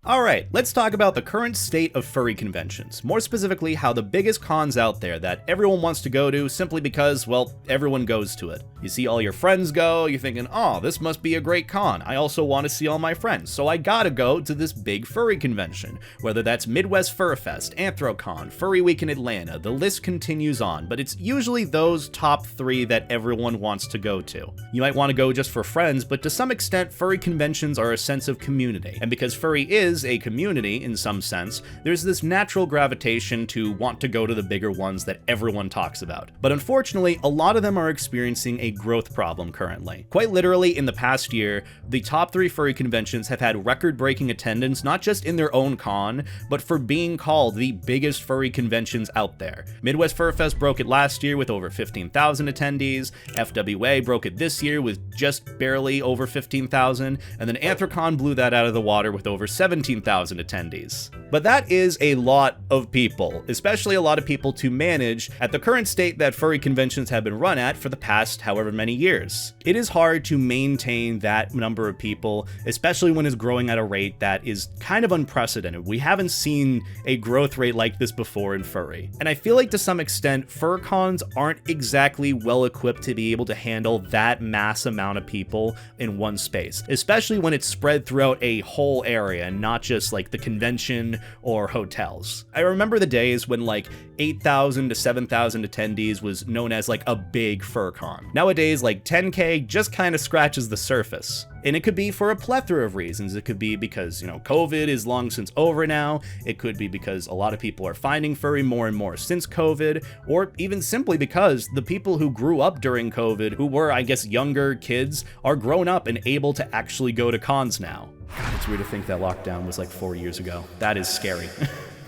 Alright, let's talk about the current state of furry conventions. More specifically, how the biggest cons out there that everyone wants to go to simply because, well, everyone goes to it. You see all your friends go, you're thinking, oh, this must be a great con. I also want to see all my friends, so I gotta go to this big furry convention. Whether that's Midwest Fur Fest, Anthrocon, Furry Week in Atlanta, the list continues on, but it's usually those top 3 that everyone wants to go to. You might want to go just for friends, but to some extent, furry conventions are a sense of community. And because furry is a community in some sense, there's this natural gravitation to want to go to the bigger ones that everyone talks about. But unfortunately, a lot of them are experiencing a growth problem currently. Quite literally, in the past year, the top 3 furry conventions have had record-breaking attendance, not just in their own con, but for being called the biggest furry conventions out there. Midwest Fur Fest broke it last year with over 15,000 attendees, FWA broke it this year with just barely over 15,000, and then Anthrocon blew that out of the water with over 17,000 attendees. But that is a lot of people, especially a lot of people to manage at the current state that furry conventions have been run at for the past however many years. It is hard to maintain that number of people, especially when it's growing at a rate that is kind of unprecedented. We haven't seen a growth rate like this before in furry. And I feel like to some extent, fur cons aren't exactly well equipped to be able to handle that mass amount of people in one space, especially when it's spread throughout a whole area and not just like the convention or hotels. I remember the days when like 8,000 to 7,000 attendees was known as like a big fur con. Nowadays, like 10K just kind of scratches the surface. And it could be for a plethora of reasons. It could be because, COVID is long since over now. It could be because a lot of people are finding furry more and more since COVID, or even simply because the people who grew up during COVID, who were, I guess, younger kids, are grown up and able to actually go to cons now. God, it's weird to think that lockdown was like 4 years ago. That is scary.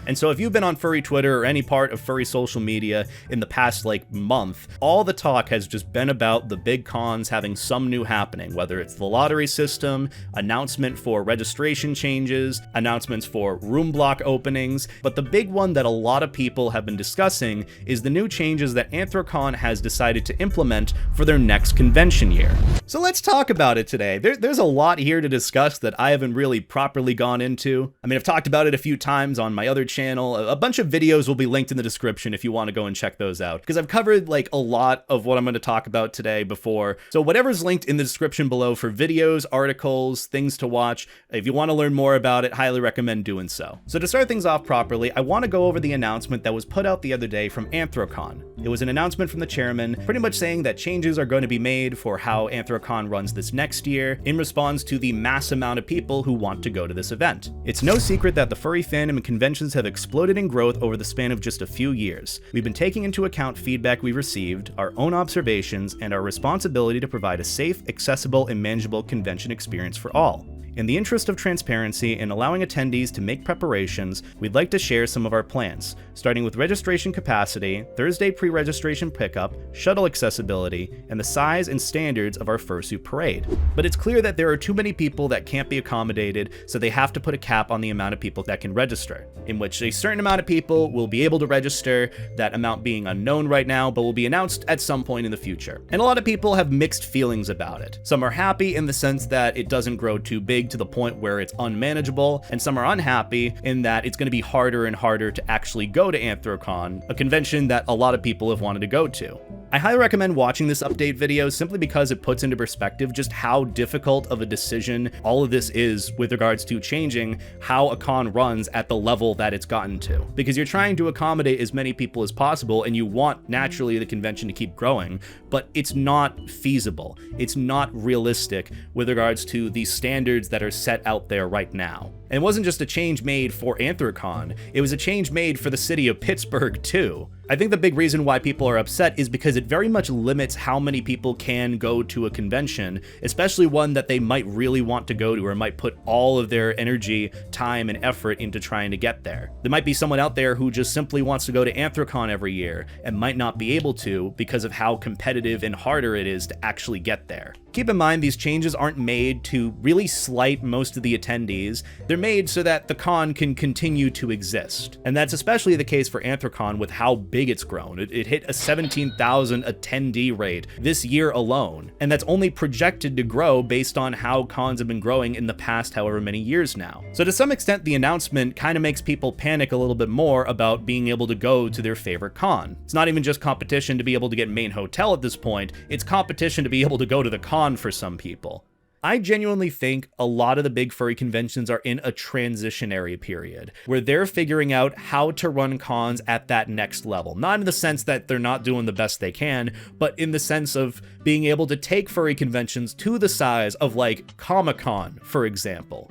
And so if you've been on furry Twitter or any part of furry social media in the past month, all the talk has just been about the big cons having some new happening, whether it's the lottery system, announcement for registration changes, announcements for room block openings. But the big one that a lot of people have been discussing is the new changes that Anthrocon has decided to implement for their next convention year. So let's talk about it today. There's a lot here to discuss that I haven't really properly gone into. I mean, I've talked about it a few times on my other channel. A bunch of videos will be linked in the description if you want to go and check those out, because I've covered like a lot of what I'm going to talk about today before. So whatever's linked in the description below for videos, articles, things to watch, if you want to learn more about it, highly recommend doing so. So to start things off properly, I want to go over the announcement that was put out the other day from Anthrocon. It was an announcement from the chairman, pretty much saying that changes are going to be made for how Anthrocon runs this next year in response to the mass amount of people who want to go to this event. It's no secret that the furry fandom and conventions have exploded in growth over the span of just a few years. We've been taking into account feedback we've received, our own observations, and our responsibility to provide a safe, accessible, and manageable convention experience for all. In the interest of transparency and allowing attendees to make preparations, we'd like to share some of our plans, starting with registration capacity, Thursday pre-registration pickup, shuttle accessibility, and the size and standards of our fursuit parade. But it's clear that there are too many people that can't be accommodated, so they have to put a cap on the amount of people that can register, in which a certain amount of people will be able to register, that amount being unknown right now, but will be announced at some point in the future. And a lot of people have mixed feelings about it. Some are happy in the sense that it doesn't grow too big to the point where it's unmanageable, and some are unhappy in that it's going to be harder and harder to actually go to Anthrocon, a convention that a lot of people have wanted to go to. I highly recommend watching this update video simply because it puts into perspective just how difficult of a decision all of this is with regards to changing how a con runs at the level that it's gotten to. Because you're trying to accommodate as many people as possible and you want naturally the convention to keep growing, but it's not feasible. It's not realistic with regards to the standards that are set out there right now. And it wasn't just a change made for Anthrocon, it was a change made for the city of Pittsburgh too. I think the big reason why people are upset is because it very much limits how many people can go to a convention, especially one that they might really want to go to or might put all of their energy, time, and effort into trying to get there. There might be someone out there who just simply wants to go to Anthrocon every year and might not be able to because of how competitive and harder it is to actually get there. Keep in mind, these changes aren't made to really slight most of the attendees. They're made so that the con can continue to exist. And that's especially the case for Anthrocon with how big it's grown. It hit a 17,000 attendee rate this year alone, and that's only projected to grow based on how cons have been growing in the past however many years now. So to some extent, the announcement kind of makes people panic a little bit more about being able to go to their favorite con. It's not even just competition to be able to get main hotel at this point, it's competition to be able to go to the con for some people. I genuinely think a lot of the big furry conventions are in a transitionary period where they're figuring out how to run cons at that next level. Not in the sense that they're not doing the best they can, but in the sense of being able to take furry conventions to the size of like Comic-Con, for example.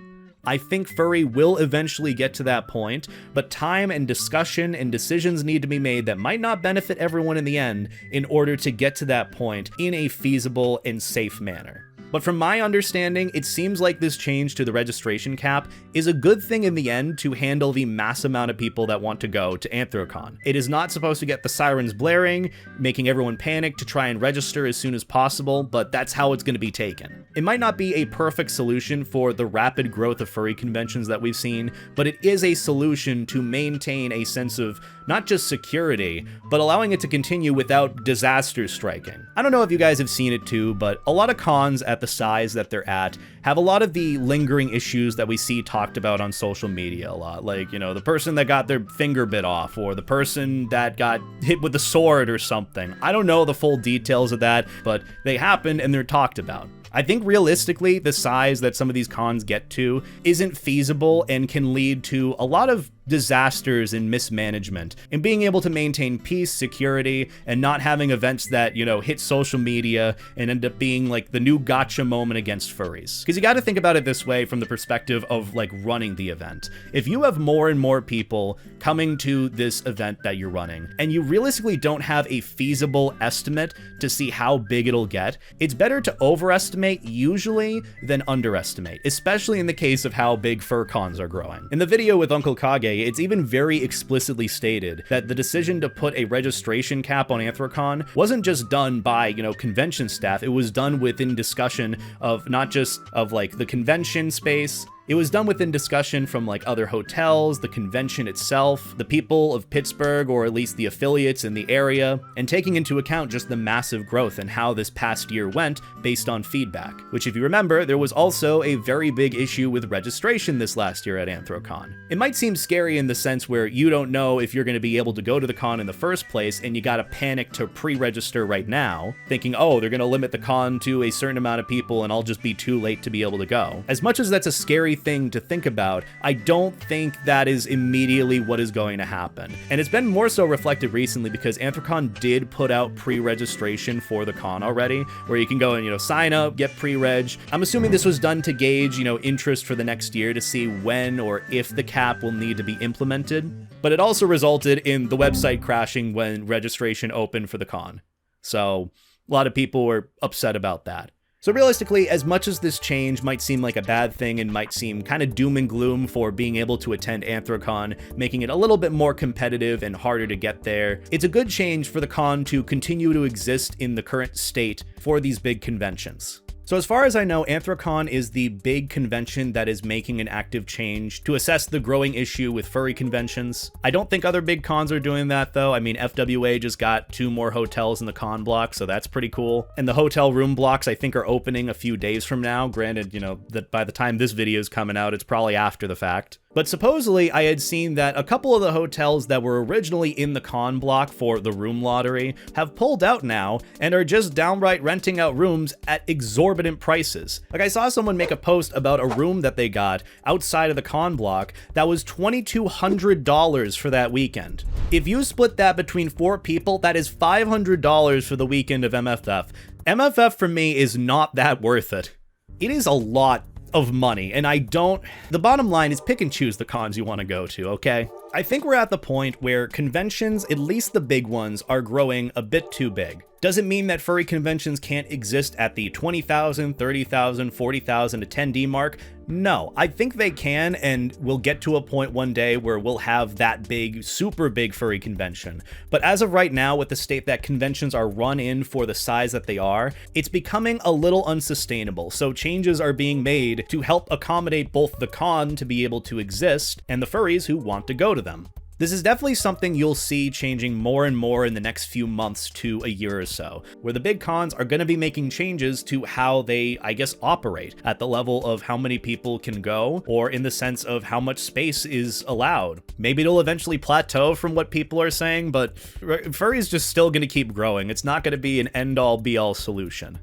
I think furry will eventually get to that point, but time and discussion and decisions need to be made that might not benefit everyone in the end in order to get to that point in a feasible and safe manner. But from my understanding, it seems like this change to the registration cap is a good thing in the end to handle the mass amount of people that want to go to Anthrocon. It is not supposed to get the sirens blaring, making everyone panic to try and register as soon as possible, but that's how it's going to be taken. It might not be a perfect solution for the rapid growth of furry conventions that we've seen, but it is a solution to maintain a sense of not just security, but allowing it to continue without disaster striking. I don't know if you guys have seen it too, but a lot of cons at the size that they're at have a lot of the lingering issues that we see talked about on social media a lot. Like, you know, the person that got their finger bit off, or the person that got hit with a sword or something. I don't know the full details of that, but they happen and they're talked about. I think realistically, the size that some of these cons get to isn't feasible and can lead to a lot of disasters and mismanagement, and being able to maintain peace, security, and not having events that, you know, hit social media and end up being like the new gotcha moment against furries. Because you got to think about it this way from the perspective of like running the event. If you have more and more people coming to this event that you're running, and you realistically don't have a feasible estimate to see how big it'll get, it's better to overestimate usually than underestimate, especially in the case of how big fur cons are growing. In the video with Uncle Kage, it's even very explicitly stated that the decision to put a registration cap on Anthrocon wasn't just done by, you know, convention staff. It was done within discussion of not just of like the convention space. It was done within discussion from like other hotels, the convention itself, the people of Pittsburgh, or at least the affiliates in the area, and taking into account just the massive growth and how this past year went based on feedback. Which, if you remember, there was also a very big issue with registration this last year at Anthrocon. It might seem scary in the sense where you don't know if you're going to be able to go to the con in the first place, and you gotta panic to pre-register right now, thinking, oh, they're gonna limit the con to a certain amount of people and I'll just be too late to be able to go. As much as that's a scary thing to think about, I don't think that is immediately what is going to happen. And it's been more so reflected recently because Anthrocon did put out pre-registration for the con already, where you can go and, you know, sign up, get pre-reg. I'm assuming this was done to gauge, you know, interest for the next year to see when or if the cap will need to be implemented. But it also resulted in the website crashing when registration opened for the con. So a lot of people were upset about that. So realistically, as much as this change might seem like a bad thing and might seem kind of doom and gloom for being able to attend Anthrocon, making it a little bit more competitive and harder to get there, it's a good change for the con to continue to exist in the current state for these big conventions. So as far as I know, Anthrocon is the big convention that is making an active change to assess the growing issue with furry conventions. I don't think other big cons are doing that though. I mean, FWA just got 2 more hotels in the con block, so that's pretty cool. And the hotel room blocks I think are opening a few days from now. Granted, you know, that by the time this video is coming out, it's probably after the fact. But supposedly, I had seen that a couple of the hotels that were originally in the con block for the room lottery have pulled out now and are just downright renting out rooms at exorbitant prices. Like, I saw someone make a post about a room that they got outside of the con block that was $2,200 for that weekend. If you split that between 4 people, that is $500 for the weekend of MFF. MFF for me is not that worth it. It is a lot of money, and the bottom line is pick and choose the cons you want to go to, okay? I think we're at the point where conventions, at least the big ones, are growing a bit too big. Does it mean that furry conventions can't exist at the 20,000, 30,000, 40,000 attendee mark? No, I think they can, and we'll get to a point one day where we'll have that big, super big furry convention. But as of right now, with the state that conventions are run in for the size that they are, it's becoming a little unsustainable. So changes are being made to help accommodate both the con to be able to exist and the furries who want to go to them. This is definitely something you'll see changing more and more in the next few months to a year or so, where the big cons are going to be making changes to how they, I guess, operate at the level of how many people can go, or in the sense of how much space is allowed. Maybe it'll eventually plateau from what people are saying, but furry is just still going to keep growing. It's not going to be an end-all be-all solution.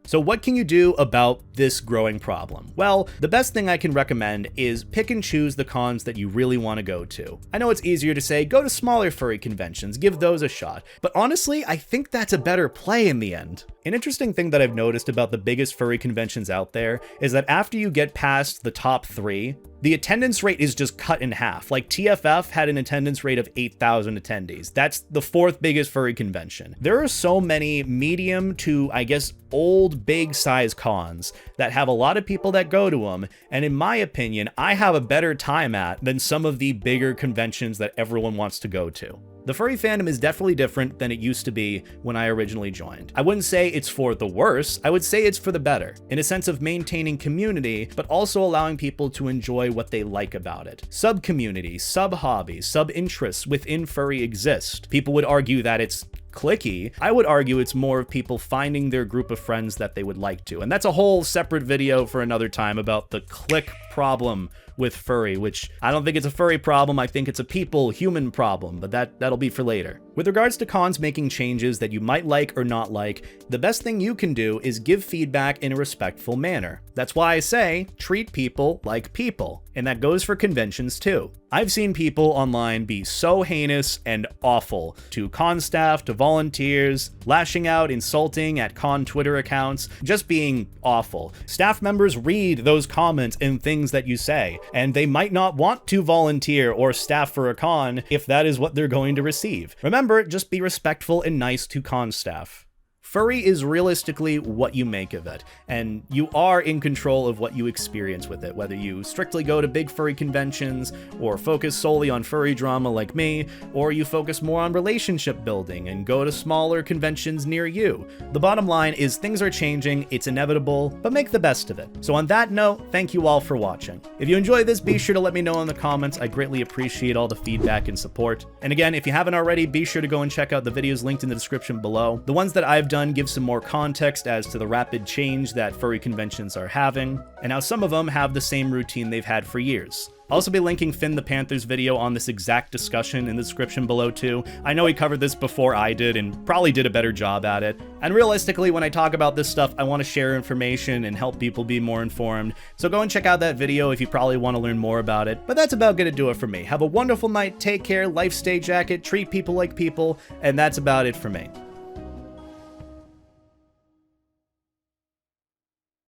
So what can you do about this growing problem? Well, the best thing I can recommend is pick and choose the cons that you really want to go to. I know it's easier to say, go to smaller furry conventions, give those a shot, but honestly, I think that's a better play in the end. An interesting thing that I've noticed about the biggest furry conventions out there is that after you get past the top 3, the attendance rate is just cut in half. Like TFF had an attendance rate of 8,000 attendees. That's the 4th biggest furry convention. There are so many medium to, I guess, old big size cons that have a lot of people that go to them, and in my opinion, I have a better time at than some of the bigger conventions that everyone wants to go to. The furry fandom is definitely different than it used to be when I originally joined. I wouldn't say it's for the worse, I would say it's for the better, in a sense of maintaining community, but also allowing people to enjoy what they like about it. Sub-communities, sub-hobbies, sub-interests within furry exist. People would argue that it's cliquey. I would argue it's more of people finding their group of friends that they would like to. And that's a whole separate video for another time about the clique problem with furry, which I don't think it's a furry problem. I think it's a human problem, but that'll be for later. With regards to cons making changes that you might like or not like, the best thing you can do is give feedback in a respectful manner. That's why I say treat people like people, and that goes for conventions too. I've seen people online be so heinous and awful to con staff, to volunteers, lashing out, insulting at con Twitter accounts, just being awful. Staff members read those comments and things that you say, and they might not want to volunteer or staff for a con if that is what they're going to receive. Remember, just be respectful and nice to con staff. Furry is realistically what you make of it, and you are in control of what you experience with it, whether you strictly go to big furry conventions, or focus solely on furry drama like me, or you focus more on relationship building and go to smaller conventions near you. The bottom line is things are changing, it's inevitable, but make the best of it. So on that note, thank you all for watching. If you enjoyed this, be sure to let me know in the comments. I greatly appreciate all the feedback and support. And again, if you haven't already, be sure to go and check out the videos linked in the description below. The ones that I've done give some more context as to the rapid change that furry conventions are having, and how some of them have the same routine they've had for years. I'll also be linking Finn the Panther's video on this exact discussion in the description below too. I know he covered this before I did and probably did a better job at it. And realistically, when I talk about this stuff, I want to share information and help people be more informed. So go and check out that video if you probably want to learn more about it. But that's about gonna do it for me. Have a wonderful night, take care, life stay jacket, treat people like people, and that's about it for me.